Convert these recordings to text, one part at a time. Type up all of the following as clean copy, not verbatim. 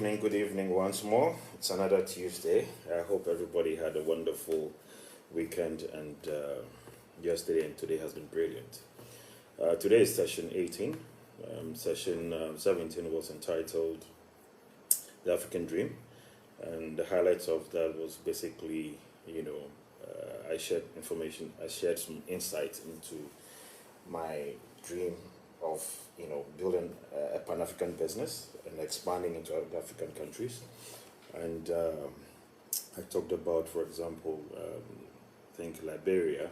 Good evening once more. It's another Tuesday. I hope everybody had a wonderful weekend and yesterday and today has been brilliant. Today is session 18. Session 17 was entitled The African Dream, and the highlights of that was basically, I shared some insights into my dream of building a Pan-African business and expanding into other African countries. And I talked about, for example, I think Liberia.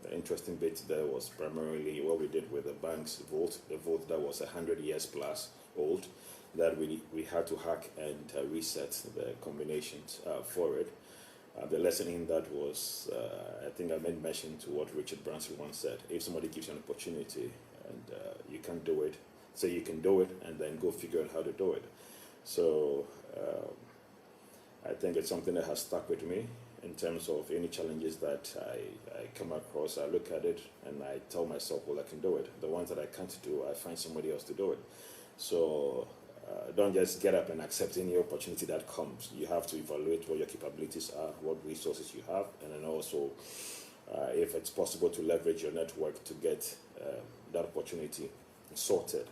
The interesting bit there was primarily what we did with the bank's vote, the vote that was 100 years plus old, that we had to hack and reset the combinations for it. The lesson in that was, I think I made mention to what Richard Branson once said: if somebody gives you an opportunity and you can't do it, say you can do it and then go figure out how to do it. So I think it's something that has stuck with me in terms of any challenges that I come across. I look at it and I tell myself, well, I can do it. The ones that I can't do, I find somebody else to do it. So don't just get up and accept any opportunity that comes. You have to evaluate what your capabilities are, what resources you have, and then also if it's possible to leverage your network to get that opportunity sorted.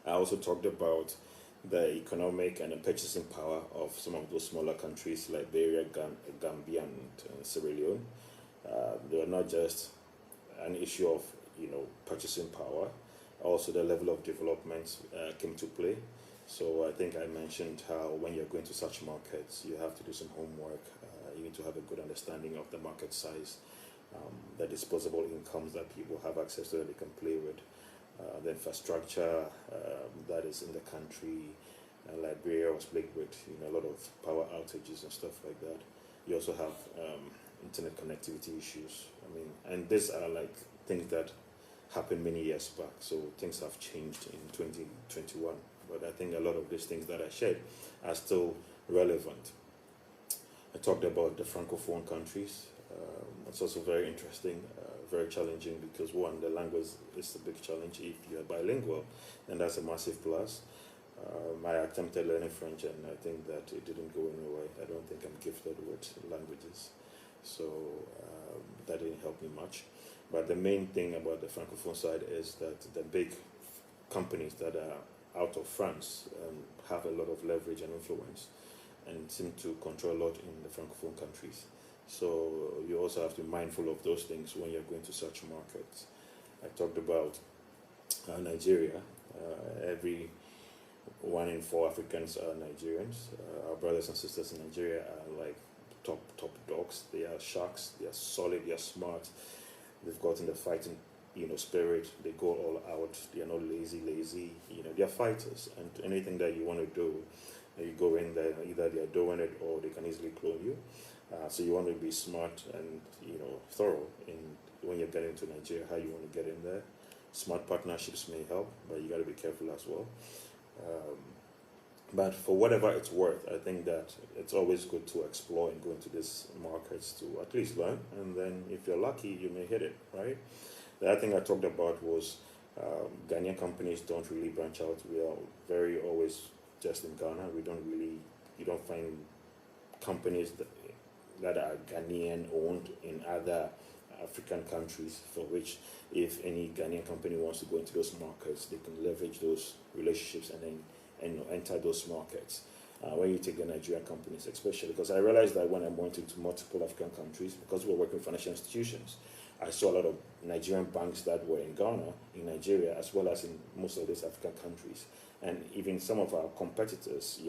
I also talked about the economic and the purchasing power of some of those smaller countries, Liberia, Gambia, and Sierra Leone. They are not just an issue of purchasing power. Also, the level of development came to play. So I think I mentioned how when you're going to such markets, you have to do some homework. You need to have a good understanding of the market size, the disposable incomes that people have access to that they can play with, the infrastructure that is in the country. Liberia was plagued with a lot of power outages and stuff like that. You also have internet connectivity issues. And these are like things that happened many years back, so things have changed in 2021. But I think a lot of these things that I shared are still relevant. I talked about the Francophone countries. It's also very interesting, very challenging, because one, the language is a big challenge. If you're bilingual, then that's a massive plus. I attempted learning French and I think that it didn't go anywhere. I don't think I'm gifted with languages, so that didn't help me much. But the main thing about the Francophone side is that the big companies that are out of France have a lot of leverage and influence and seem to control a lot in the Francophone countries. So you also have to be mindful of those things when you're going to such markets. I talked about Nigeria. Every 1 in 4 Africans are Nigerians. Our brothers and sisters in Nigeria are like top dogs. They are sharks. They are solid. They are smart. They've gotten the fighting, spirit. They go all out. They are not lazy. They are fighters. And anything that you want to do, you go in there. Either they are doing it or they can easily clone you. So you want to be smart and thorough in when you're getting to Nigeria. How you want to get in there. Smart partnerships may help, but you got to be careful as well. But for whatever it's worth, I think that it's always good to explore and go into these markets to at least learn, and then if you're lucky, you may hit it, right? The other thing I talked about was Ghanaian companies don't really branch out. We are very always just in Ghana. You don't find companies that are Ghanaian owned in other African countries, for which if any Ghanaian company wants to go into those markets, they can leverage those relationships and then enter those markets. When you take the Nigerian companies, especially, because I realized that when I went into multiple African countries, because we were working with financial institutions, I saw a lot of Nigerian banks that were in Ghana, in Nigeria, as well as in most of these African countries. And even some of our competitors,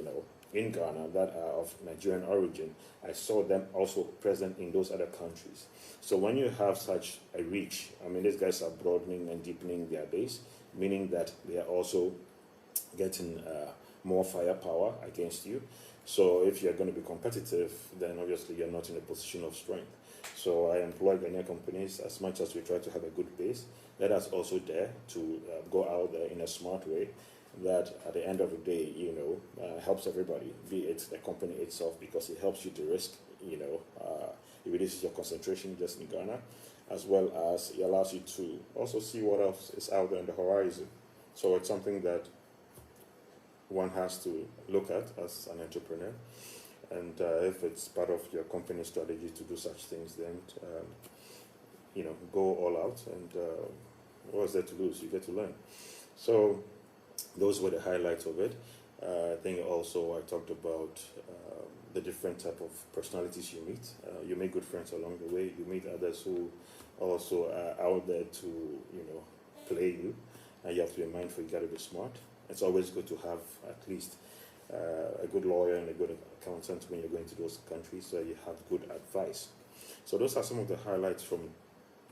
in Ghana that are of Nigerian origin, I saw them also present in those other countries. So when you have such a reach, these guys are broadening and deepening their base, meaning that they are also getting more firepower against you. So if you're going to be competitive, then obviously you're not in a position of strength. So I employ Ghanaian companies as much as we try to have a good base. Let us also dare to go out there in a smart way that at the end of the day, helps everybody, be it the company itself, because it helps you to risk, it reduces your concentration just in Ghana, as well as it allows you to also see what else is out there on the horizon. So it's something that one has to look at as an entrepreneur. And if it's part of your company strategy to do such things, then go all out. And what's there to lose? You get to learn. So those were the highlights of it. I think also I talked about the different type of personalities you meet. You make good friends along the way. You meet others who also are out there to play you, and you have to be mindful. You got to be smart. It's always good to have at least a good lawyer and a good accountant when you're going to those countries, so you have good advice. So those are some of the highlights from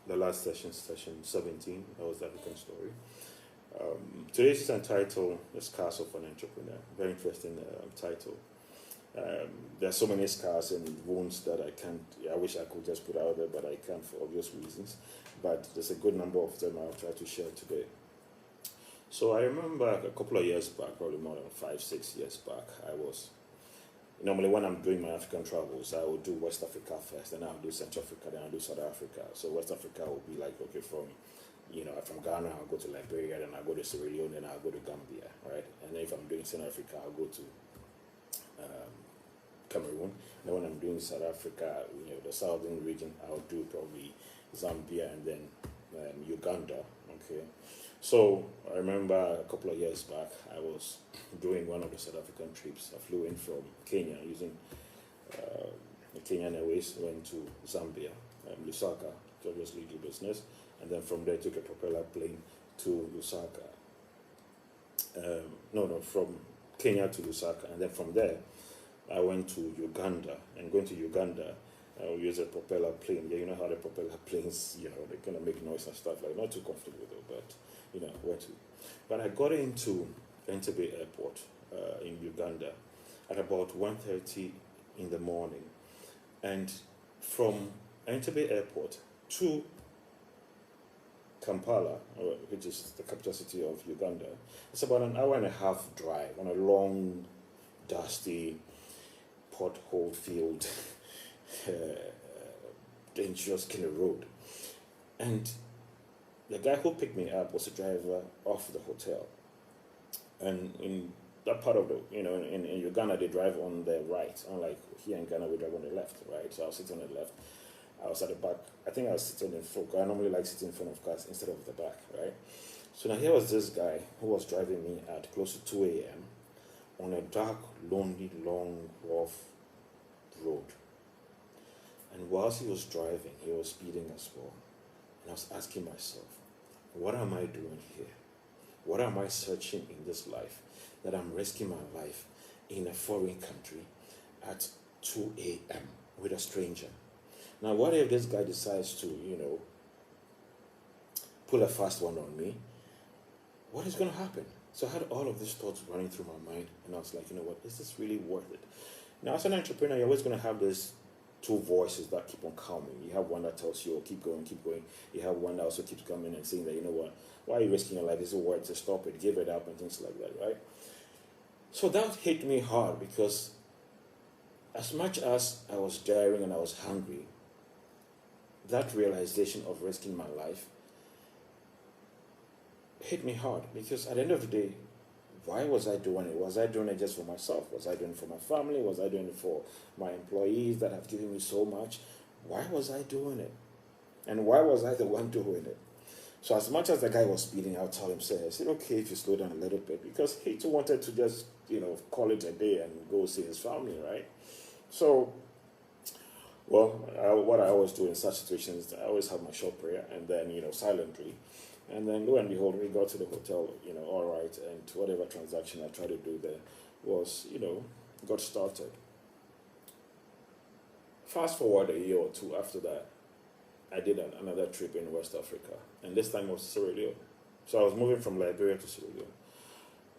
the last session 17. That was the African story. Today's is entitled "The Scars of an Entrepreneur." Very interesting title. There are so many scars and wounds that I wish I could just put out there, but I can't for obvious reasons. But there's a good number of them I'll try to share today. So I remember a couple of years back, probably more than 5-6 years back, I was, normally when I'm doing my African travels, I would do West Africa first, then I'll do Central Africa, then I'll do South Africa. So West Africa will be like, okay, from Ghana, I'll go to Liberia, then I'll go to Sierra Leone, then I'll go to Gambia, right? And then if I'm doing Central Africa, I'll go to Cameroon. And then when I'm doing South Africa, the southern region, I'll do probably Zambia and then Uganda, okay? So I remember a couple of years back, I was doing one of the South African trips. I flew in from Kenya using the Kenyan Airways, went to Zambia, Lusaka, to obviously do business, and then from there took a propeller plane to Lusaka. From Kenya to Lusaka, and then from there I went to Uganda, and going to Uganda, I will use a propeller plane. Yeah, you know how the propeller planes, they kind of make noise and stuff, like not too comfortable though, but where to. But I got into Entebbe Airport in Uganda at about 1:30 in the morning, and from Entebbe Airport to Kampala, which is the capital city of Uganda, it's about an hour and a half drive on a long, dusty, pothole-filled, dangerous kind of road. And the guy who picked me up was a driver of the hotel. And in that part of in Uganda, they drive on the right. Unlike here in Ghana, we drive on the left, right? So I was sitting on the left. I was at the back. I think I was sitting in front. I normally like sitting in front of cars instead of the back, right? So now here was this guy who was driving me at close to 2 a.m. on a dark, lonely, long, rough road. And whilst he was driving, he was speeding as well. And I was asking myself, what am I doing here? What am I searching in this life that I'm risking my life in a foreign country at 2 a.m. with a stranger? Now, what if this guy decides to, pull a fast one on me? What is going to happen? So I had all of these thoughts running through my mind, and I was like, what, is this really worth it? Now, as an entrepreneur, you're always going to have these two voices that keep on calming. You have one that tells you, oh, keep going, keep going. You have one that also keeps coming and saying that, what, why are you risking your life? Is it worth it? Stop it, give it up, and things like that, right? So that hit me hard, because as much as I was daring and I was hungry, that realization of risking my life hit me hard, because at the end of the day, why was I doing it? Was I doing it just for myself? Was I doing it for my family? Was I doing it for my employees that have given me so much? Why was I doing it? And why was I the one doing it? So as much as the guy was speeding, I would tell him, I said, okay, if you slow down a little bit, because he too wanted to just, call it a day and go see his family, right? So, what I always do in such situations is I always have my short prayer, and then, silently. And then lo and behold, we got to the hotel, all right, and whatever transaction I tried to do there was, got started. Fast forward a year or two after that, I did another trip in West Africa, and this time it was Sierra Leone. So I was moving from Liberia to Sierra Leone.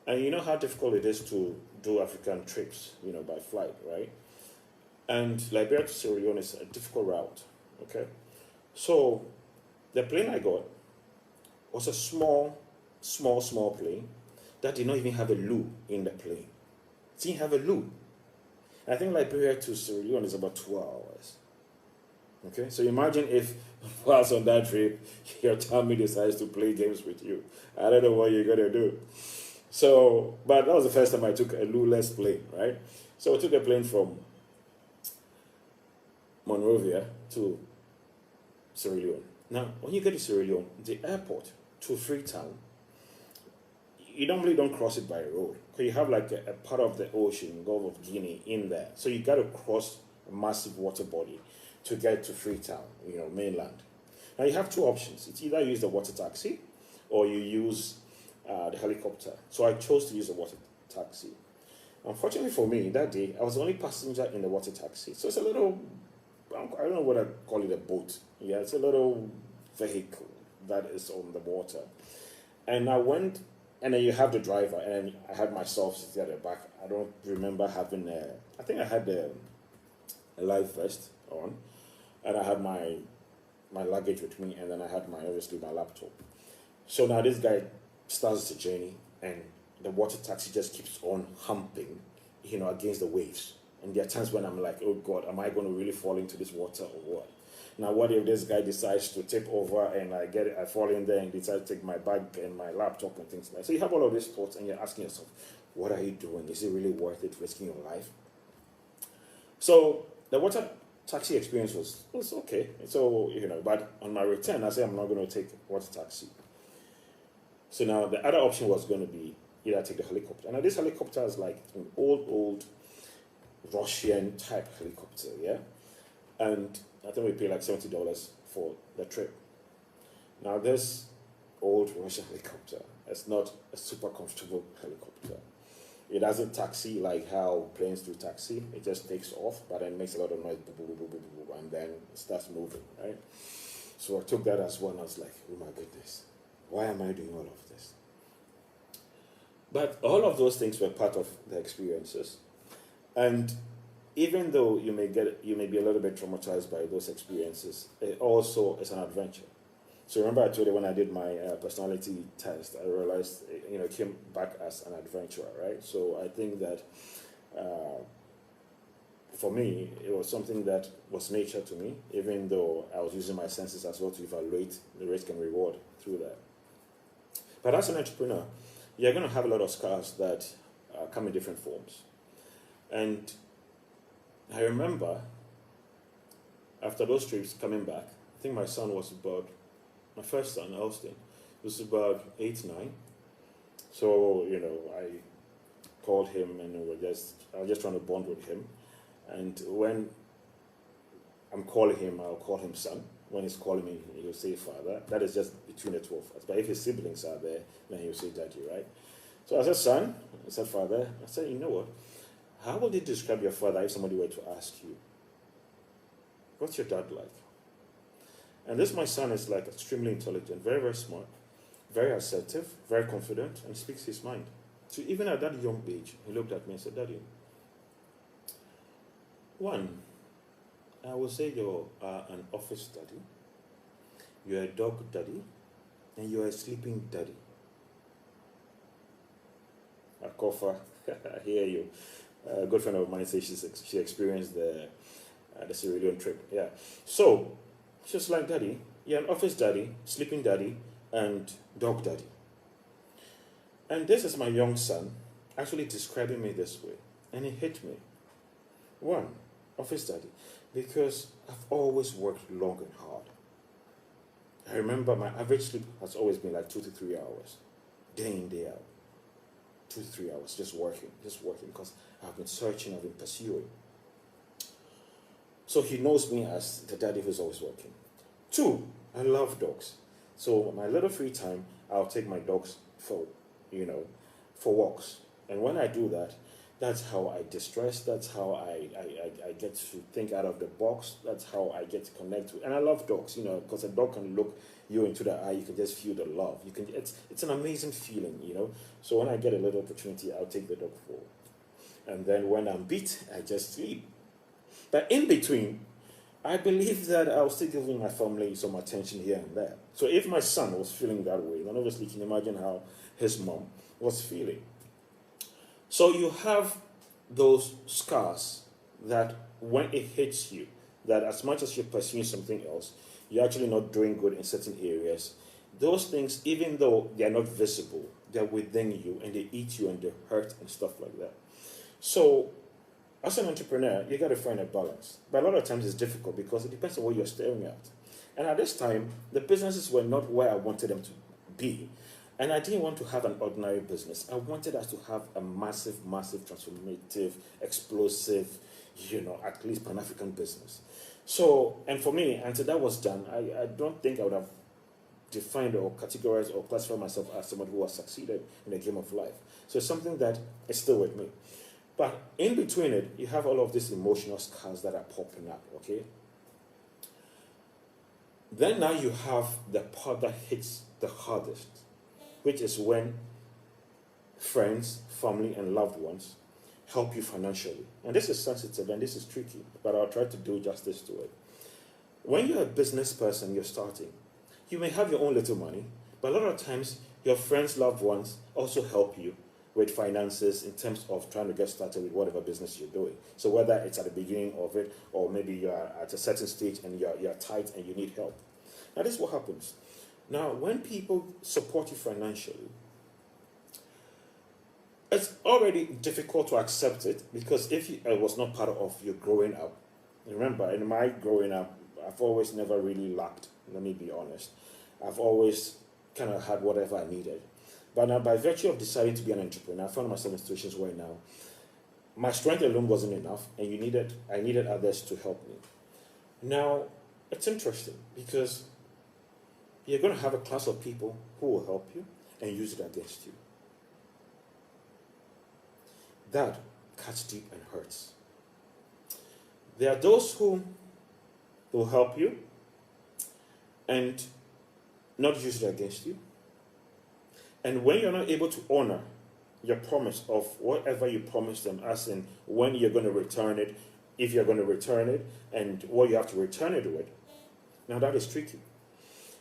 And you know how difficult it is to do African trips, by flight, right? And Liberia to Sierra Leone is a difficult route, okay? So the plane I got was a small plane that did not even have a loo in the plane. It didn't have a loo. I think Liberia to Sierra Leone is about 2 hours. Okay, so imagine if whilst on that trip, your tummy decides to play games with you. I don't know what you're going to do. So, but that was the first time I took a luleless plane, right? So I took a plane from Monrovia to Sierra Leone. Now, when you get to Sierra Leone, the airport to Freetown, you normally don't cross it by road. Because you have like a part of the ocean, Gulf of Guinea, in there. So you got to cross a massive water body to get to Freetown, mainland. Now you have two options. It's either use the water taxi or you use the helicopter. So I chose to use the water taxi. Unfortunately for me, that day, I was the only passenger in the water taxi. So it's a little, I don't know what I call it, a boat. Yeah, it's a little vehicle that is on the water. And I went, and then you have the driver, and I had myself sitting at the back. I don't remember having I think I had a life vest on, and I had my luggage with me, and then I had obviously my laptop. So now this guy starts the journey, and the water taxi just keeps on humping, against the waves. And there are times when I'm like, oh God, am I going to really fall into this water or what? Now, what if this guy decides to tip over and I fall in there and decide to take my bag and my laptop and things like that? So you have all of these thoughts and you're asking yourself, what are you doing? Is it really worth it, risking your life? So the water taxi experience was okay. So, but on my return, I said I'm not going to take water taxi. So now the other option was going to be either take the helicopter. Now this helicopter is like an old Russian type helicopter, yeah? And I think we paid like $70 for the trip. Now this old Russian helicopter, it's not a super comfortable helicopter. It doesn't taxi like how planes do taxi. It just takes off, but then makes a lot of noise, and then it starts moving, right? So I took that as one. I was like, oh my goodness, why am I doing all of this? But all of those things were part of the experiences. And even though you may be a little bit traumatized by those experiences, it also is an adventure. So remember I told you when I did my personality test, I realized it came back as an adventurer, right? So I think that for me, it was something that was nature to me, even though I was using my senses as well to evaluate the risk and reward through that. But as an entrepreneur, you're going to have a lot of scars that come in different forms. And I remember after those trips coming back, I think my first son, Austin, was about 8, 9. So, I called him and I was just trying to bond with him. And when I'm calling him, I'll call him son. When he's calling me, he'll say father. That is just between the two of us. But if his siblings are there, then he'll say daddy, right? So I said son, I said father. I said, you know what? How would you describe your father if somebody were to ask you, what's your dad like? And this, my son, is like extremely intelligent, very, very smart, very assertive, very confident, and speaks his mind. So even at that young age, he looked at me and said, Daddy, one, I will say you're an office daddy, you're a dog daddy, and you're a sleeping daddy. Akofa, I hear you. A good friend of mine says she experienced the Sierra Leone trip. Yeah. So, just like daddy, you're an office daddy, sleeping daddy, and dog daddy. And this is my young son actually describing me this way. And it hit me. One, office daddy, because I've always worked long and hard. I remember my average sleep has always been like 2 to 3 hours, day in, day out. 2 to 3 hours, just working, because I've been searching, I've been pursuing. So he knows me as the daddy who's always working. 2, I love dogs. So my little free time, I'll take my dogs for walks. And when I do that, that's how I distress, that's how I get to think out of the box, that's how I get to connect with. And I love dogs, because a dog can look you into the eye, you can just feel the love. It's an amazing feeling, So when I get a little opportunity, I'll take the dog for. And then when I'm beat, I just sleep. But in between, I believe that I'll still giving my family some attention here and there. So if my son was feeling that way, then obviously you can imagine how his mom was feeling. So you have those scars that when it hits you, that as much as you're pursuing something else, you're actually not doing good in certain areas. Those things, even though they are not visible, they're within you and they eat you and they hurt and stuff like that. So as an entrepreneur, you got to find a balance. But a lot of times it's difficult because it depends on what you're staring at. And at this time, the businesses were not where I wanted them to be. And I didn't want to have an ordinary business. I wanted us to have a massive, massive, transformative, explosive, at least Pan-African business. So, and for me, until that was done, I don't think I would have defined or categorized or classified myself as someone who has succeeded in the game of life. So it's something that is still with me. But in between it, you have all of these emotional scars that are popping up, okay? Then now you have the part that hits the hardest, which is when friends, family, and loved ones help you financially. And this is sensitive and this is tricky, but I'll try to do justice to it. When you're a business person, you're starting, you may have your own little money, but a lot of times your friends, loved ones also help you with finances in terms of trying to get started with whatever business you're doing. So whether it's at the beginning of it or maybe you're at a certain stage and you're tight and you need help. Now this is what happens. Now when people support you financially, it's already difficult to accept it because if it was not part of your growing up, remember in my growing up, I've always never really lacked, let me be honest. I've always kind of had whatever I needed. But now, by virtue of deciding to be an entrepreneur, I found myself in situations where now my strength alone wasn't enough, and I needed others to help me. Now, it's interesting because you're going to have a class of people who will help you and use it against you. That cuts deep and hurts. There are those who will help you and not use it against you. And when you're not able to honor your promise of whatever you promised them, as in when you're going to return it, if you're going to return it, and what you have to return it with, now that is tricky.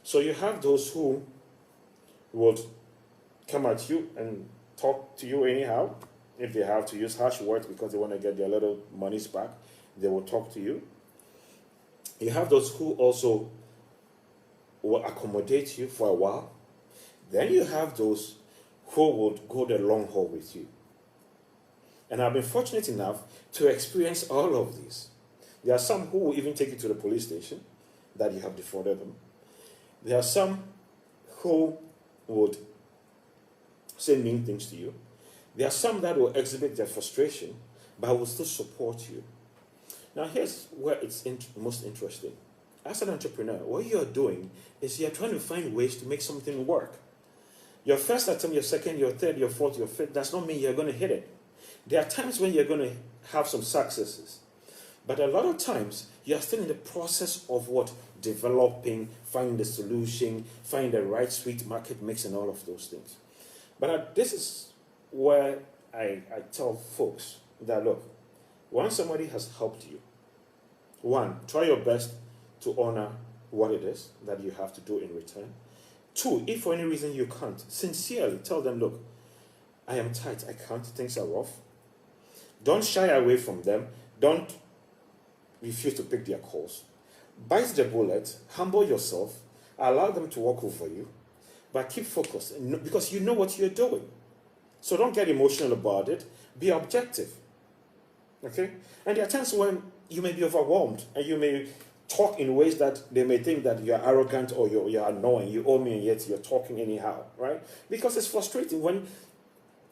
So you have those who would come at you and talk to you anyhow. If they have to use harsh words because they want to get their little monies back, they will talk to you. You have those who also will accommodate you for a while. Then you have those who would go the long haul with you. And I've been fortunate enough to experience all of these. There are some who will even take you to the police station that you have defrauded them. There are some who would say mean things to you. There are some that will exhibit their frustration, but will still support you. Now here's where it's most interesting. As an entrepreneur, what you're doing is you're trying to find ways to make something work. Your first attempt, your second, your third, your fourth, your fifth, does not mean you're going to hit it. There are times when you're going to have some successes. But a lot of times, you're still in the process of developing, finding the solution, finding the right sweet market mix and all of those things. But this is where I tell folks that, look, once somebody has helped you, one, try your best to honor what it is that you have to do in return. Two, if for any reason you can't, sincerely tell them, look, I am tight, I can't, things are rough. Don't shy away from them. Don't refuse to pick their calls. Bite the bullet, humble yourself, allow them to walk over you, but keep focused because you know what you're doing. So don't get emotional about it, be objective. Okay? And there are times when you may be overwhelmed and you may talk in ways that they may think that you're arrogant or you're annoying, you owe me and yet you're talking anyhow, right? Because it's frustrating when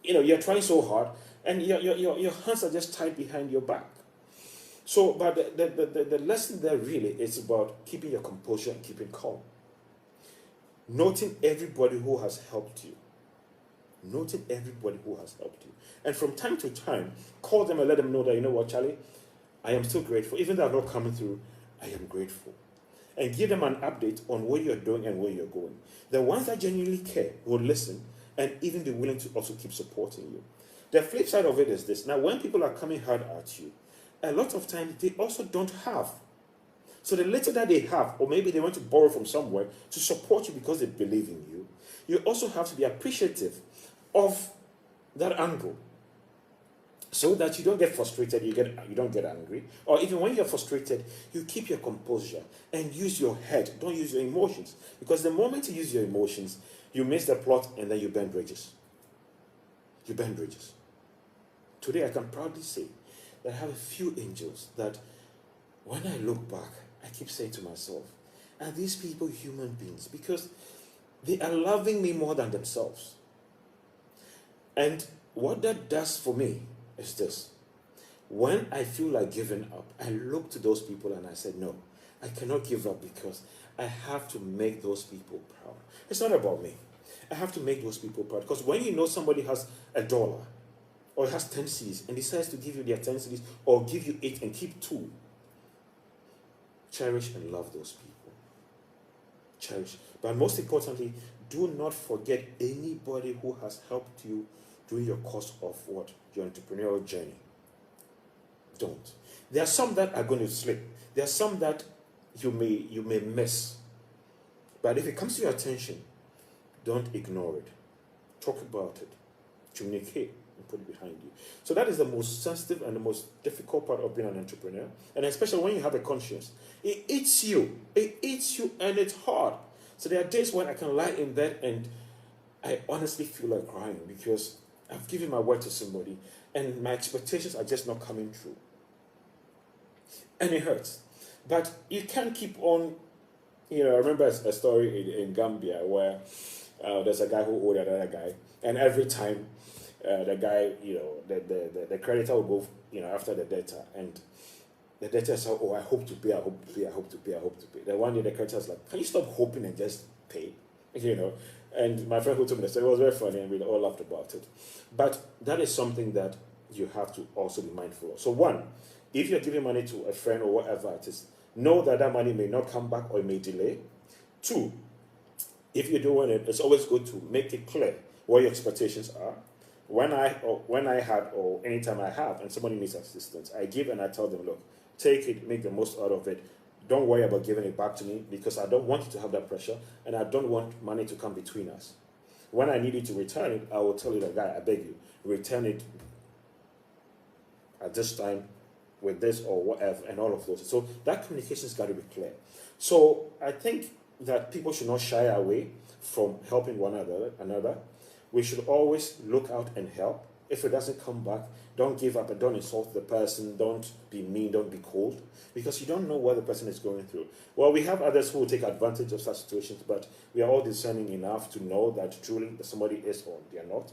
you're trying so hard and your hands are just tied behind your back. So, but the lesson there really is about keeping your composure and keeping calm. Noting everybody who has helped you. Noting everybody who has helped you. And from time to time, call them and let them know that, you know what, Charlie, I am still grateful. Even though I'm not coming through, I am grateful. And give them an update on what you're doing and where you're going. The ones that genuinely care will listen and even be willing to also keep supporting you. The flip side of it is this. Now, when people are coming hard at you, a lot of times they also don't have. So the little that they have, or maybe they want to borrow from somewhere to support you because they believe in you, you also have to be appreciative of that angle. So that you don't get frustrated, you don't get angry. Or even when you're frustrated, you keep your composure and use your head. Don't use your emotions. Because the moment you use your emotions, you miss the plot and then you burn bridges. you burn bridges. Today I can proudly say that I have a few angels that when I look back, I keep saying to myself, are these people human beings? Because they are loving me more than themselves. And what that does for me is this. When I feel like giving up, I look to those people and I say, no, I cannot give up because I have to make those people proud. It's not about me. I have to make those people proud. Because when you know somebody has $1 or has 10 cedis and decides to give you their 10 cedis or give you 8 and keep 2, cherish and love those people. Cherish. But most importantly, do not forget anybody who has helped you during your course of what? Your entrepreneurial journey. Don't. There are some that are going to slip. There are some that you may miss. But if it comes to your attention, don't ignore it. Talk about it. Communicate and put it behind you. So that is the most sensitive and the most difficult part of being an entrepreneur. And especially when you have a conscience. It eats you. It eats you and it's hard. So there are days when I can lie in bed and I honestly feel like crying because I've given my word to somebody and my expectations are just not coming true. And it hurts. But you can't keep on, I remember a story in Gambia where there's a guy who owed another guy. And every time the guy, the creditor will go, after the debtor. And the debtor said, oh, I hope to pay, I hope to pay, I hope to pay, I hope to pay. Then one day the creditor was like, can you stop hoping and just pay? And my friend who told me the story, it was very funny and we all laughed about it. But that is something that you have to also be mindful of. So one, if you're giving money to a friend or whatever it is, know that that money may not come back or it may delay. Two, if you're doing it, it's always good to make it clear what your expectations are. When I had or anytime I have and somebody needs assistance, I give and I tell them, look, take it, make the most out of it. Don't worry about giving it back to me because I don't want you to have that pressure and I don't want money to come between us. When I need you to return it, I will tell you, the guy, I beg you, return it at this time with this or whatever and all of those. So that communication's got to be clear. So I think that people should not shy away from helping one another. We should always look out and help. If it doesn't come back, don't give up and don't insult the person. Don't be mean, don't be cold, because you don't know what the person is going through. Well, we have others who will take advantage of such situations, but we are all discerning enough to know that truly somebody is or they are not.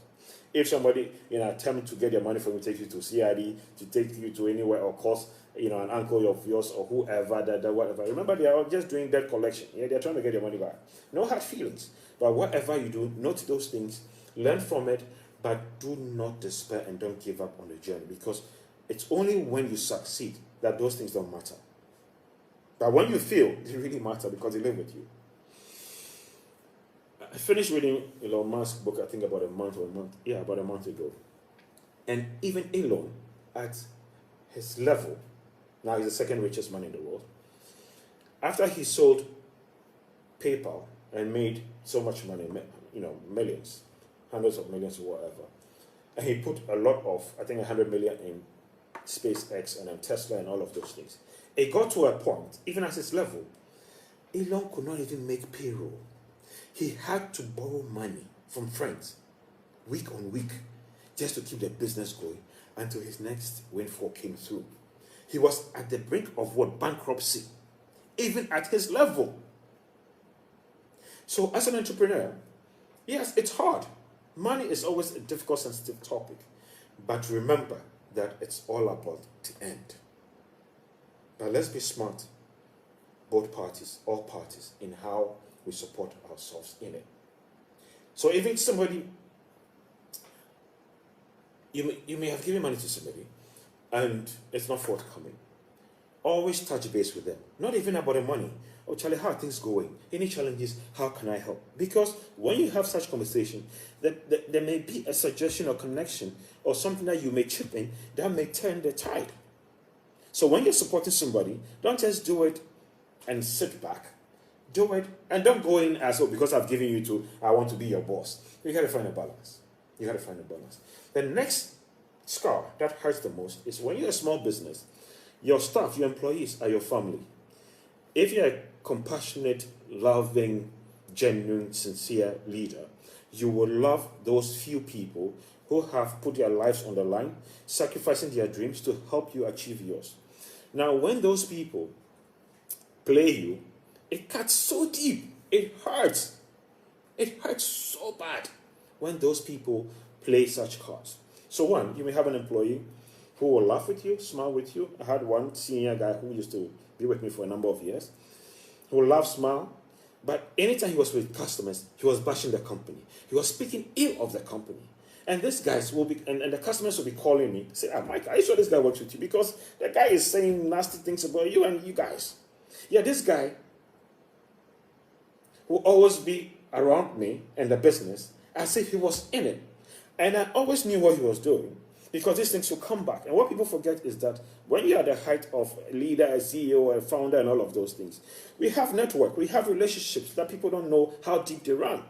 If somebody, attempt to get your money from you, take you to CID, to take you to anywhere or cause, an uncle of yours or whoever, that whatever. Remember, they are just doing debt collection. Yeah, they're trying to get your money back. No hard feelings. But whatever you do, note those things, learn from it, but do not despair and don't give up on the journey, because it's only when you succeed that those things don't matter. But when you fail, they really matter because they live with you. I finished reading Elon Musk's book, I think about a month ago. And even Elon, at his level, now he's the second richest man in the world, after he sold PayPal and made so much money, millions, hundreds of millions or whatever, and he put a lot of, I think 100 million in SpaceX and Tesla and all of those things. It got to a point, even at his level, Elon could not even make payroll. He had to borrow money from friends, week on week, just to keep the business going until his next windfall came through. He was at the brink of bankruptcy, even at his level. So as an entrepreneur, yes, it's hard. Money is always a difficult, sensitive topic. But remember that it's all about the end. But let's be smart, both parties, all parties, in how we support ourselves in it. So even somebody, you may have given money to somebody and it's not forthcoming. Always touch base with them. Not even about the money. Oh, Charlie, how are things going? Any challenges? How can I help? Because when you have such conversation, there may be a suggestion or connection or something that you may chip in that may turn the tide. So when you're supporting somebody, don't just do it and sit back. Do it and don't go in as, because I've given you to, I want to be your boss. You got to find a balance. The next scar that hurts the most is when you're a small business, your staff, your employees are your family. If you're a compassionate, loving, genuine, sincere leader, you will love those few people who have put their lives on the line, sacrificing their dreams to help you achieve yours. Now, when those people play you, it cuts so deep. It hurts. It hurts so bad when those people play such cards. So one, you may have an employee who will laugh with you, smile with you. I had one senior guy who used to be with me for a number of years, who will laugh, smile, but anytime he was with customers, he was bashing the company. He was speaking ill of the company. And these guys will be, and the customers will be calling me, say, Mike, are you sure this guy works with you? Because the guy is saying nasty things about you and you guys. Yeah, this guy will always be around me and the business as if he was in it. And I always knew what he was doing because these things will come back. And what people forget is that when you're at the height of a leader, a CEO, a founder, and all of those things, we have network, we have relationships that people don't know how deep they run.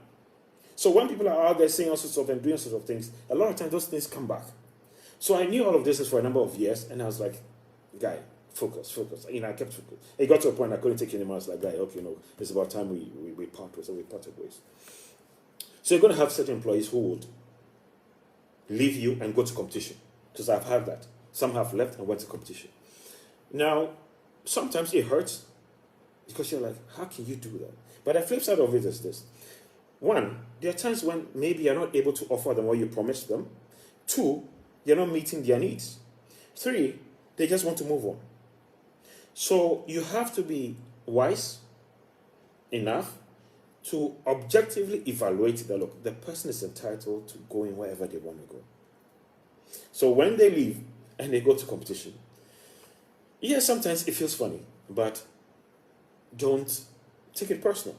So when people are out there saying all sorts of and doing sorts of things, a lot of times those things come back. So I knew all of this for a number of years, and I was like, guy, focus. I kept focused. It got to a point I couldn't take it anymore. I was like, guy, okay, no, it's about time we part ways. So we parted ways. So you're going to have certain employees who would leave you and go to competition. Because I've had that. Some have left and went to competition. Now, sometimes it hurts because you're like, how can you do that? But the flip side of it is this. One, there are times when maybe you're not able to offer them what you promised them. Two, you're not meeting their needs. Three, they just want to move on. So you have to be wise enough to objectively evaluate that, look, the person is entitled to going wherever they want to go. So when they leave and they go to competition, yeah, sometimes it feels funny, but don't take it personal.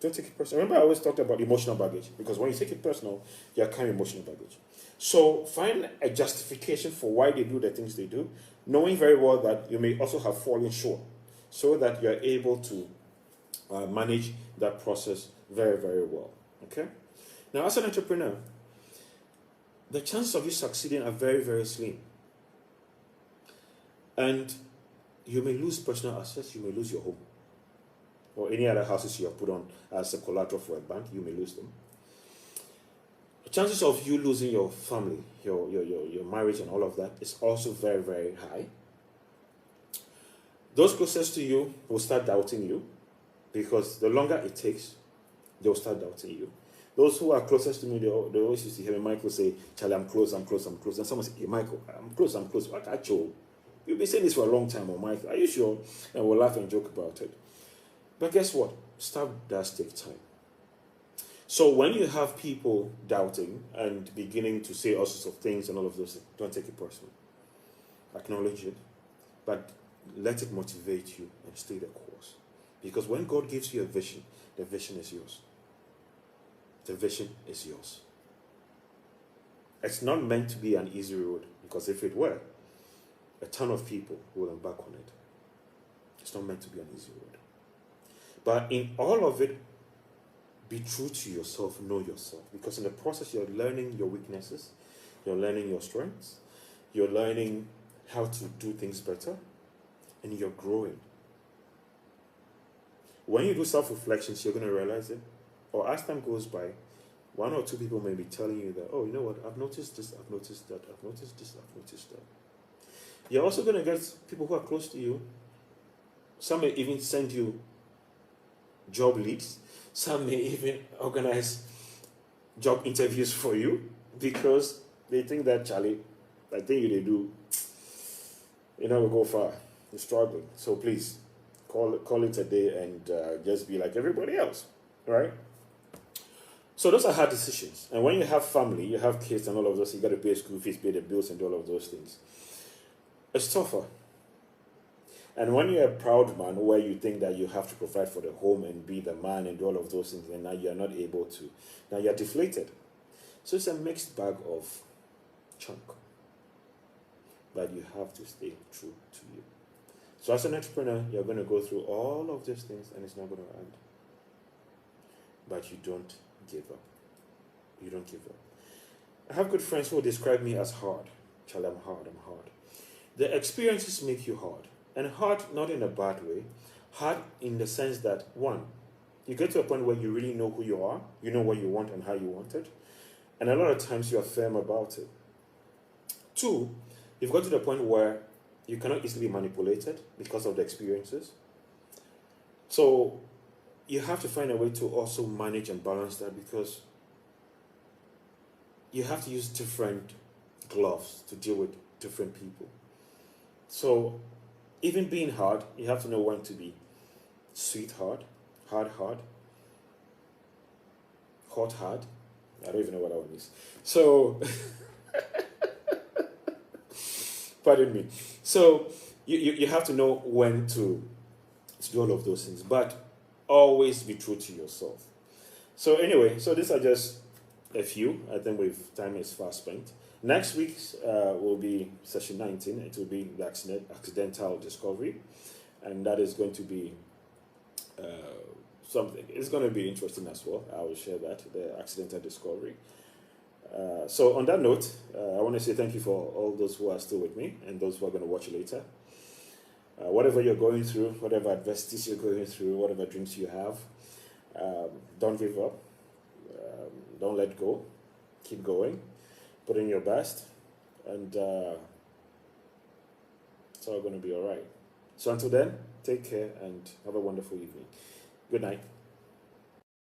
Don't take it personal. Remember, I always talked about emotional baggage, because when you take it personal, you're carrying emotional baggage. So find a justification for why they do the things they do, knowing very well that you may also have fallen short, so that you're able to manage that process very, very well. Okay? Now, as an entrepreneur, the chances of you succeeding are very, very slim. And you may lose personal assets, you may lose your home, or any other houses you have put on as a collateral for a bank, you may lose them. The chances of you losing your family, your marriage and all of that is also very, very high. Those closest to you will start doubting you, because the longer it takes, they'll start doubting you. Those who are closest to me, they always used to hear me, Michael, say, Charlie, I'm close. And someone say, hey, Michael, I'm close. What actually? You've been saying this for a long time, or Michael, are you sure? And we'll laugh and joke about it. But guess what? Stuff does take time. So when you have people doubting and beginning to say all sorts of things and all of those things, don't take it personal. Acknowledge it, but let it motivate you and stay the course. Because when God gives you a vision, the vision is yours. The vision is yours. It's not meant to be an easy road, because if it were, a ton of people will embark on it. It's not meant to be an easy road. But in all of it, be true to yourself, know yourself. Because in the process, you're learning your weaknesses, you're learning your strengths, you're learning how to do things better, and you're growing. When you do self-reflections, you're going to realize it. Or as time goes by, one or two people may be telling you that, oh, you know what, I've noticed this, I've noticed that, I've noticed this, I've noticed that. You're also going to get people who are close to you. Some may even send you job leads. Some may even organize job interviews for you, because they think that, Charlie, I think they do, you know, we'll go far. You're struggling. So please, call it a day and just be like everybody else, right? So those are hard decisions. And when you have family, you have kids and all of those, you got to pay school fees, pay the bills and do all of those things. It's tougher. And when you're a proud man, where you think that you have to provide for the home and be the man and do all of those things, and now you're not able to, now you're deflated. So it's a mixed bag of chunk. But you have to stay true to you. So as an entrepreneur, you're going to go through all of these things, and it's not going to end. But you don't give up. You don't give up. I have good friends who describe me as hard. Charlie, I'm hard. The experiences make you hard. And hard, not in a bad way. Hard in the sense that, one, you get to a point where you really know who you are, you know what you want and how you want it. And a lot of times you are firm about it. Two, you've got to the point where you cannot easily be manipulated because of the experiences. So you have to find a way to also manage and balance that, because you have to use different gloves to deal with different people. So even being hard, you have to know when to be sweet hard, hard, hot hard. I don't even know what that one is. So, pardon me. So you have to know when to do all of those things, but always be true to yourself. So anyway, so these are just a few. I think time is fast spent. Next week's will be session 19. It will be the accidental discovery, and that is going to be something. It's going to be interesting as well. I will share that, the accidental discovery. So on that note, I want to say thank you for all those who are still with me and those who are going to watch later. Whatever you're going through, whatever adversities you're going through, whatever dreams you have, don't give up. Don't let go. Keep going. Put in your best, and it's all going to be all right. So until then, take care and have a wonderful evening. Good night.